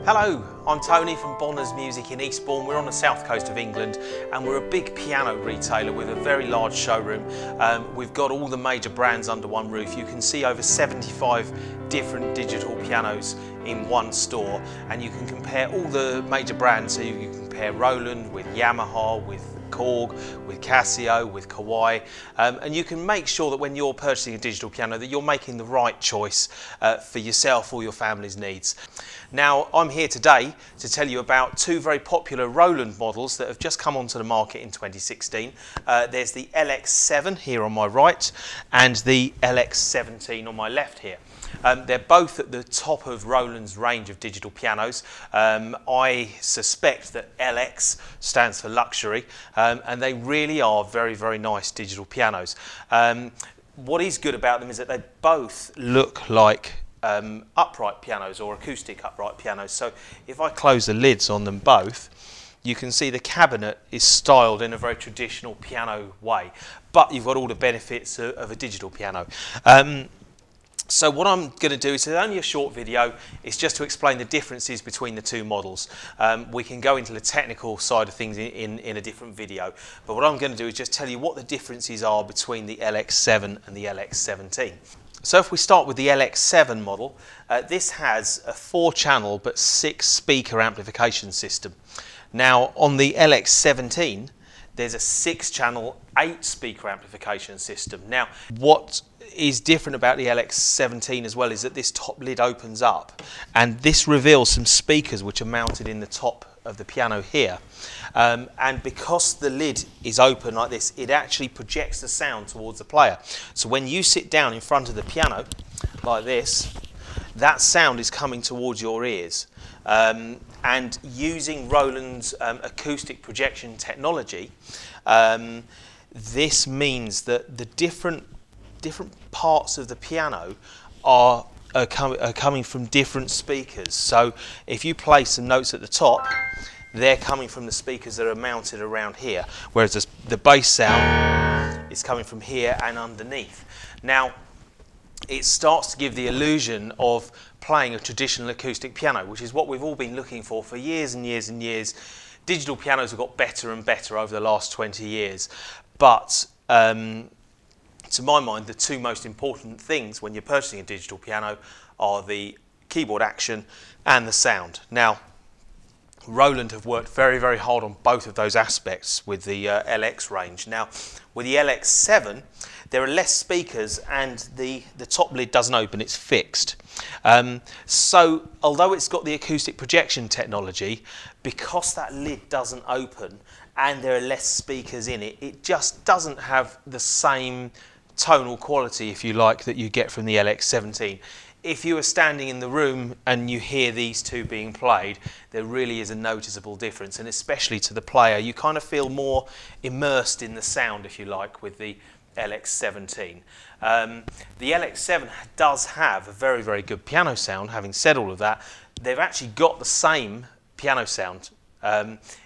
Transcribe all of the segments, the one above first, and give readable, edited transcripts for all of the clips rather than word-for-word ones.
Hello, I'm Tony from Bonner's Music in Eastbourne. We're on the south coast of England and we're a big piano retailer with a very large showroom. We've got all the major brands under one roof. You can see over 75 different digital pianos in one store, and you can compare all the major brands. So you can compare Roland with Yamaha, with Korg, with Casio, with Kawai, and you can make sure that when you're purchasing a digital piano that you're making the right choice for yourself or your family's needs. Now, I'm here today to tell you about two very popular Roland models that have just come onto the market in 2016. There's the LX7 here on my right and the LX17 on my left here. They're both at the top of Roland's range of digital pianos. I suspect that LX stands for luxury, and they really are very, very nice digital pianos. What is good about them is that they both look like upright pianos or acoustic upright pianos. So if I close the lids on them both, you can see the cabinet is styled in a very traditional piano way, but you've got all the benefits of a digital piano. So what I'm going to do is, it's only a short video, it's just to explain the differences between the two models. We can go into the technical side of things in a different video, but what I'm going to do is just tell you what the differences are between the LX7 and the LX17. So if we start with the LX7 model, this has a 4-channel but 6-speaker amplification system. Now on the LX17, there's a 6-channel 8-speaker amplification system. Now what is different about the LX17 as well is that this top lid opens up, and this reveals some speakers which are mounted in the top of the piano here. And because the lid is open like this, it actually projects the sound towards the player. So when you sit down in front of the piano like this, that sound is coming towards your ears. And using Roland's acoustic projection technology, this means that the different parts of the piano are coming from different speakers. So if you play some notes at the top, they're coming from the speakers that are mounted around here, whereas the bass sound is coming from here and underneath. Now, it starts to give the illusion of playing a traditional acoustic piano, which is what we've all been looking for years and years and years. Digital pianos have got better and better over the last 20 years, but to my mind, the two most important things when you're purchasing a digital piano are the keyboard action and the sound. Now, Roland have worked very, very hard on both of those aspects with the LX range. Now, with the LX7, there are less speakers and the top lid doesn't open, it's fixed. So, although it's got the acoustic projection technology, because that lid doesn't open and there are less speakers in it, it just doesn't have the same tonal quality, if you like, that you get from the LX17. If you are standing in the room and you hear these two being played, there really is a noticeable difference, and especially to the player, you kind of feel more immersed in the sound, if you like, with the LX17. The LX7 does have a very, very good piano sound. Having said all of that, they've actually got the same piano sound.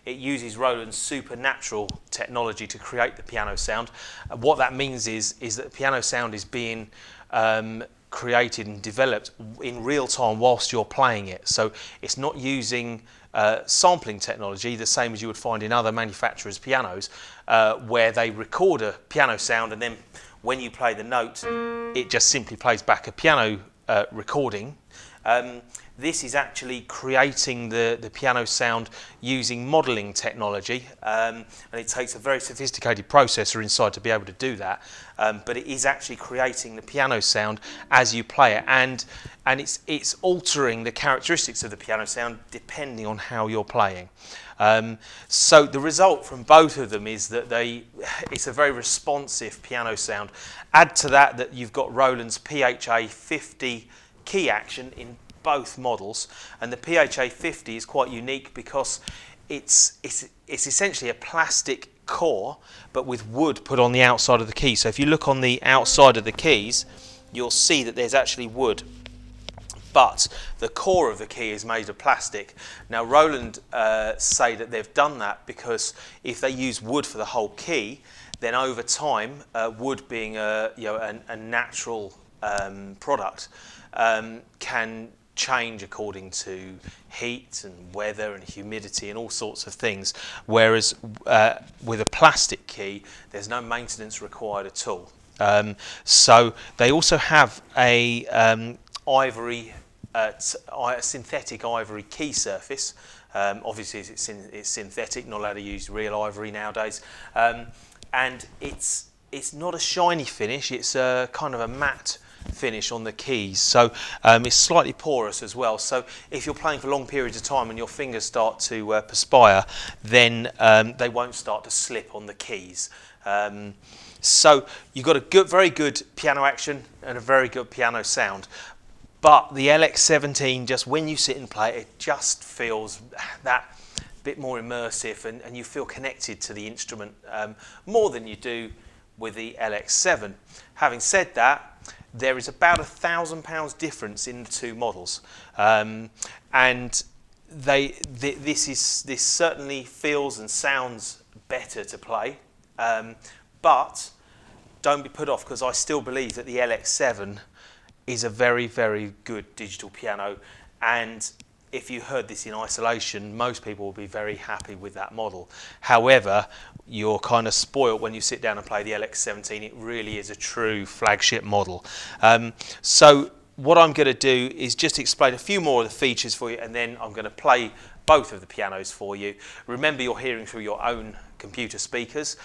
It uses Roland's supernatural technology to create the piano sound. What that means is that the piano sound is being created and developed in real time whilst you're playing it. So it's not using sampling technology, the same as you would find in other manufacturers' pianos, where they record a piano sound and then when you play the note, it just simply plays back a piano recording. This is actually creating the piano sound using modelling technology, and it takes a very sophisticated processor inside to be able to do that, but it is actually creating the piano sound as you play it, and it's altering the characteristics of the piano sound depending on how you're playing. So the result from both of them is that it's a very responsive piano sound. Add to that you've got Roland's PHA 50 key action in both models, and the PHA 50 is quite unique because it's essentially a plastic core but with wood put on the outside of the key. So if you look on the outside of the keys, you'll see that there's actually wood, but the core of the key is made of plastic. Now Roland say that they've done that because if they use wood for the whole key, then over time, wood being a natural product, can change according to heat and weather and humidity and all sorts of things, whereas with a plastic key there's no maintenance required at all. So they also have a synthetic ivory key surface. Obviously it's synthetic, not allowed to use real ivory nowadays, and it's not a shiny finish, it's a kind of a matte finish on the keys, so it's slightly porous as well, so if you're playing for long periods of time and your fingers start to perspire, then they won't start to slip on the keys. So you've got a very good piano action and a very good piano sound. But the LX17, just when you sit and play it, just feels that bit more immersive, and you feel connected to the instrument more than you do with the LX7. Having said that, there is about £1,000 difference in the two models, and this certainly feels and sounds better to play, but don't be put off, because I still believe that the LX7 is a very, very good digital piano, and if you heard this in isolation, most people will be very happy with that model. However, you're kind of spoiled when you sit down and play the LX17. It really is a true flagship model. So what I'm going to do is just explain a few more of the features for you, and then I'm going to play both of the pianos for you. Remember, you're hearing through your own computer speakers,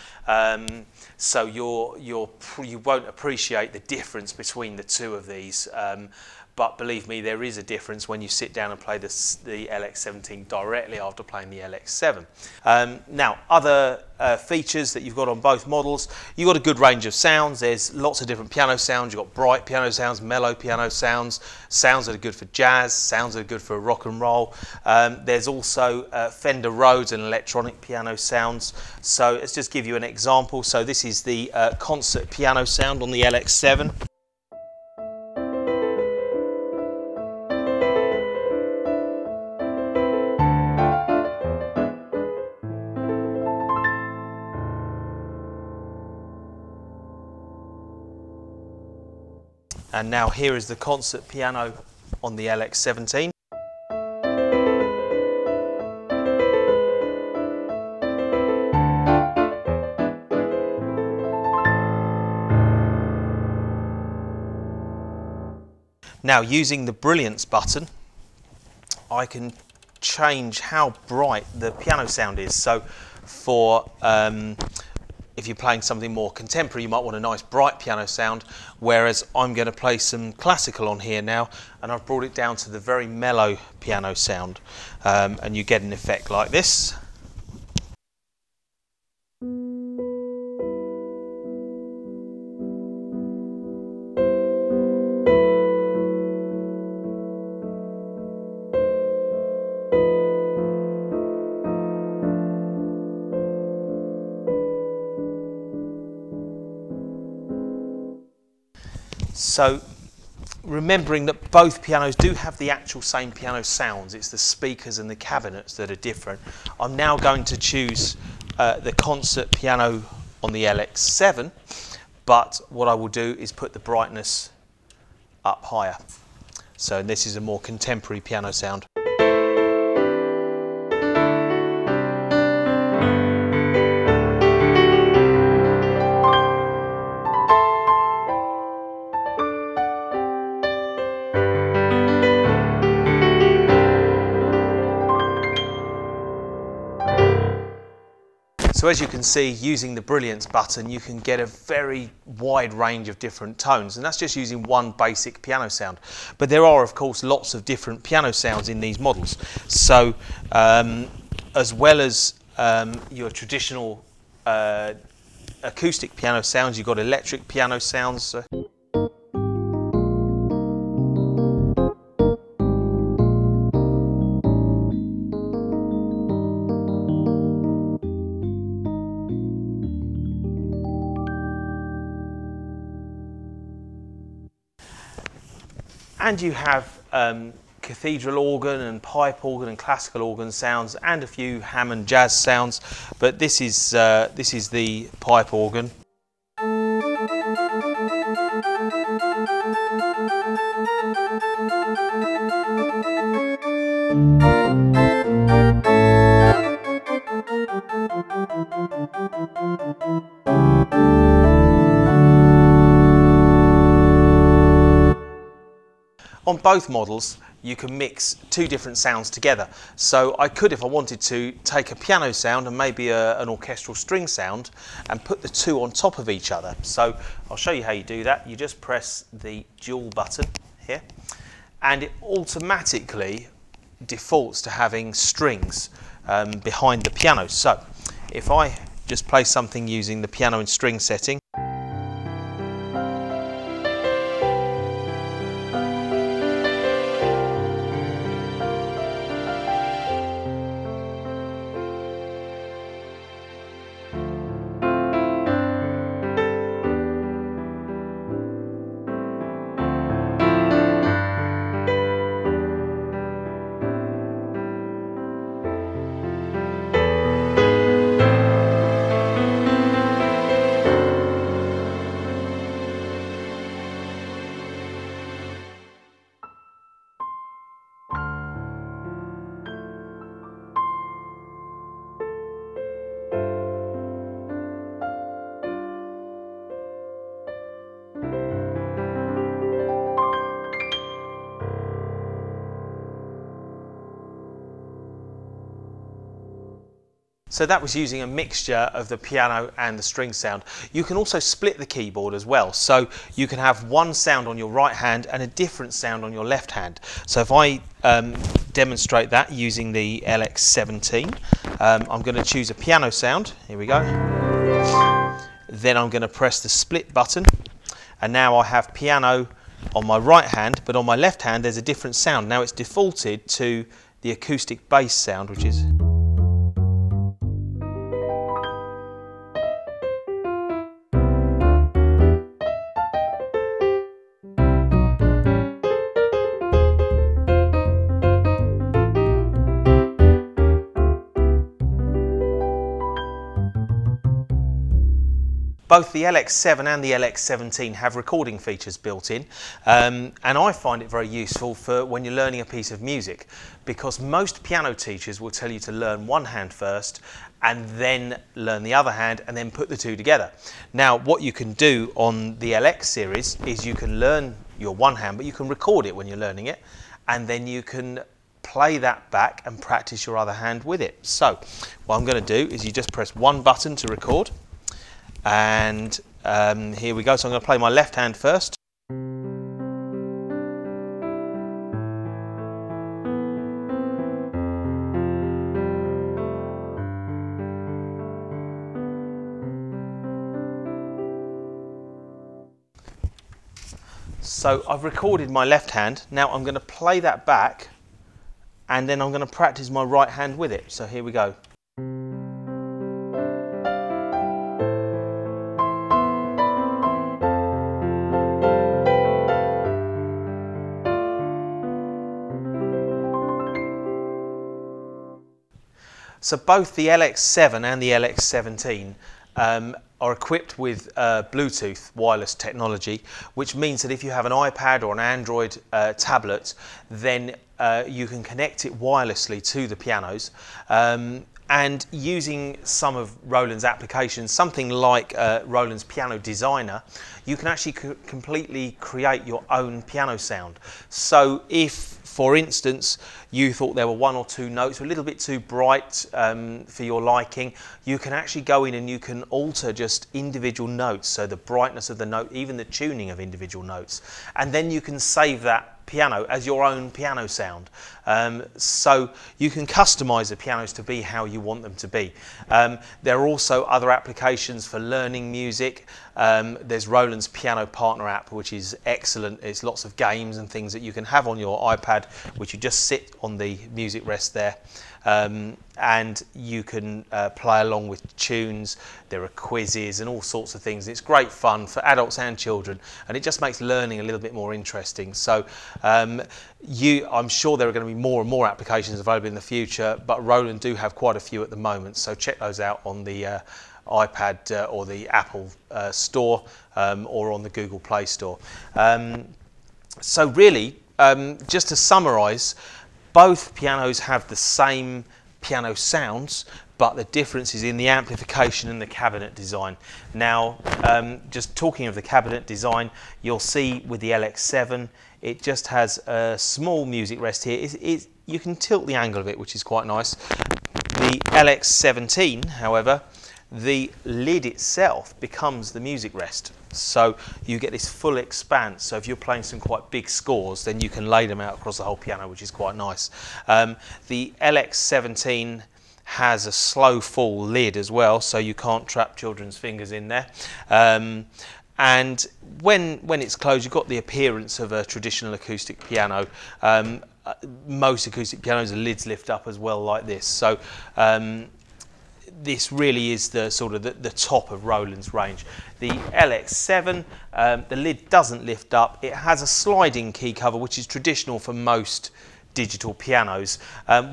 so you won't appreciate the difference between the two of these, but believe me, there is a difference when you sit down and play the LX17 directly after playing the LX7. Now, other features that you've got on both models, you've got a good range of sounds. There's lots of different piano sounds. You've got bright piano sounds, mellow piano sounds, sounds that are good for jazz, sounds that are good for rock and roll. There's also Fender Rhodes and electronic piano sounds. So let's just give you an example. So this is the concert piano sound on the LX7. And now here is the concert piano on the LX17. Now, using the brilliance button, I can change how bright the piano sound is. So for if you're playing something more contemporary, you might want a nice bright piano sound, whereas I'm going to play some classical on here now, and I've brought it down to the very mellow piano sound, and you get an effect like this. So, remembering that both pianos do have the actual same piano sounds, it's the speakers and the cabinets that are different. I'm now going to choose the concert piano on the LX7, but what I will do is put the brightness up higher. So this is a more contemporary piano sound. So as you can see, using the brilliance button, you can get a very wide range of different tones, and that's just using one basic piano sound. But there are, of course, lots of different piano sounds in these models. So as well as your traditional acoustic piano sounds, you've got electric piano sounds. And you have cathedral organ and pipe organ and classical organ sounds, and a few Hammond jazz sounds. But this is the pipe organ. on both models you can mix two different sounds together. So I could, if I wanted to, take a piano sound and maybe an orchestral string sound and put the two on top of each other. So I'll show you how you do that. You just press the dual button here and it automatically defaults to having strings behind the piano. So if I just play something using the piano and string setting, so that was using a mixture of the piano and the string sound. You can also split the keyboard as well. So you can have one sound on your right hand and a different sound on your left hand. So if I demonstrate that using the LX17, I'm going to choose a piano sound. Here we go. Then I'm going to press the split button. And now I have piano on my right hand, but on my left hand there's a different sound. Now it's defaulted to the acoustic bass sound, which is... Both the LX7 and the LX17 have recording features built in, and I find it very useful for when you're learning a piece of music, because most piano teachers will tell you to learn one hand first and then learn the other hand and then put the two together. Now what you can do on the LX series is you can learn your one hand, but you can record it when you're learning it, and then you can play that back and practice your other hand with it. So what I'm going to do is you just press one button to record. And here we go. So I'm going to play my left hand first. So I've recorded my left hand. Now I'm going to play that back and then I'm going to practice my right hand with it. So here we go. So both the LX7 and the LX17 are equipped with Bluetooth wireless technology, which means that if you have an iPad or an Android tablet, then you can connect it wirelessly to the pianos. And using some of Roland's applications, something like Roland's Piano Designer, you can actually completely create your own piano sound. So if, for instance, you thought there were one or two notes a little bit too bright for your liking, you can actually go in and you can alter just individual notes, so the brightness of the note, even the tuning of individual notes, and then you can save that piano as your own piano sound. So you can customize the pianos to be how you want them to be. There are also other applications for learning music. There's Roland's Piano Partner app, which is excellent. It's lots of games and things that you can have on your iPad, which you just sit on the music rest there. And you can play along with tunes. There are quizzes and all sorts of things. It's great fun for adults and children, and it just makes learning a little bit more interesting. So I'm sure there are going to be more and more applications available in the future, but Roland do have quite a few at the moment, so check those out on the iPad or the Apple store or on the Google Play Store. So really, just to summarize, both pianos have the same piano sounds, but the difference is in the amplification and the cabinet design. Now, just talking of the cabinet design, you'll see with the LX7, It just has a small music rest here. You can tilt the angle of it, which is quite nice. The LX17, however, the lid itself becomes the music rest. So you get this full expanse. So if you're playing some quite big scores, then you can lay them out across the whole piano, which is quite nice. The LX17 has a slow fall lid as well, so you can't trap children's fingers in there. And when it's closed, you've got the appearance of a traditional acoustic piano. Most acoustic pianos, the lids lift up as well like this. So this really is the sort of the top of Roland's range. The LX7, the lid doesn't lift up. It has a sliding key cover, which is traditional for most digital pianos.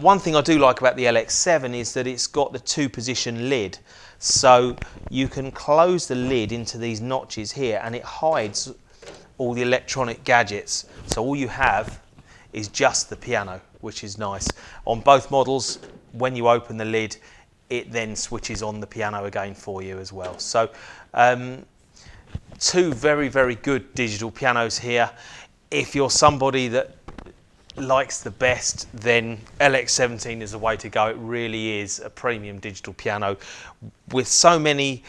One thing I do like about the LX7 is that it's got the 2-position lid. So you can close the lid into these notches here and it hides all the electronic gadgets. So all you have is just the piano, which is nice. On both models, when you open the lid, it then switches on the piano again for you as well. So two very, very good digital pianos here. If you're somebody that likes the best, then LX17 is the way to go. It really is a premium digital piano with so many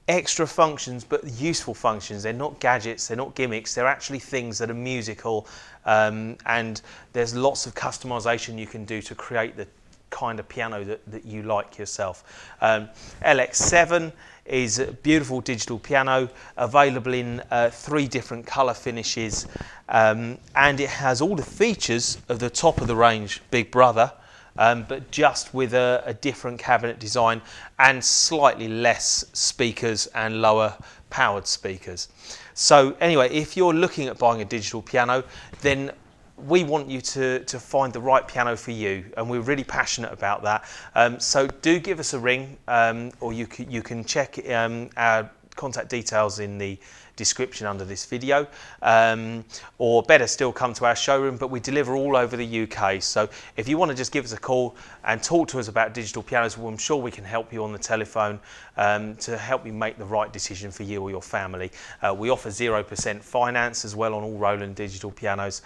extra functions, but useful functions. They're not gadgets, they're not gimmicks, they're actually things that are musical, and there's lots of customization you can do to create the kind of piano that you like yourself. LX7 is a beautiful digital piano, available in 3 different colour finishes, and it has all the features of the top of the range Big Brother, but just with a different cabinet design and slightly less speakers and lower powered speakers. So anyway, if you're looking at buying a digital piano, then we want you to find the right piano for you, and we're really passionate about that. So do give us a ring, or you can check our contact details in the description under this video, or better still, come to our showroom. But we deliver all over the UK, so if you want to just give us a call and talk to us about digital pianos, well, I'm sure we can help you on the telephone to help you make the right decision for you or your family. We offer 0% finance as well on all Roland digital pianos,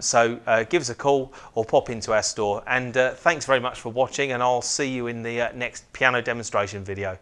so give us a call or pop into our store. And thanks very much for watching, and I'll see you in the next piano demonstration video.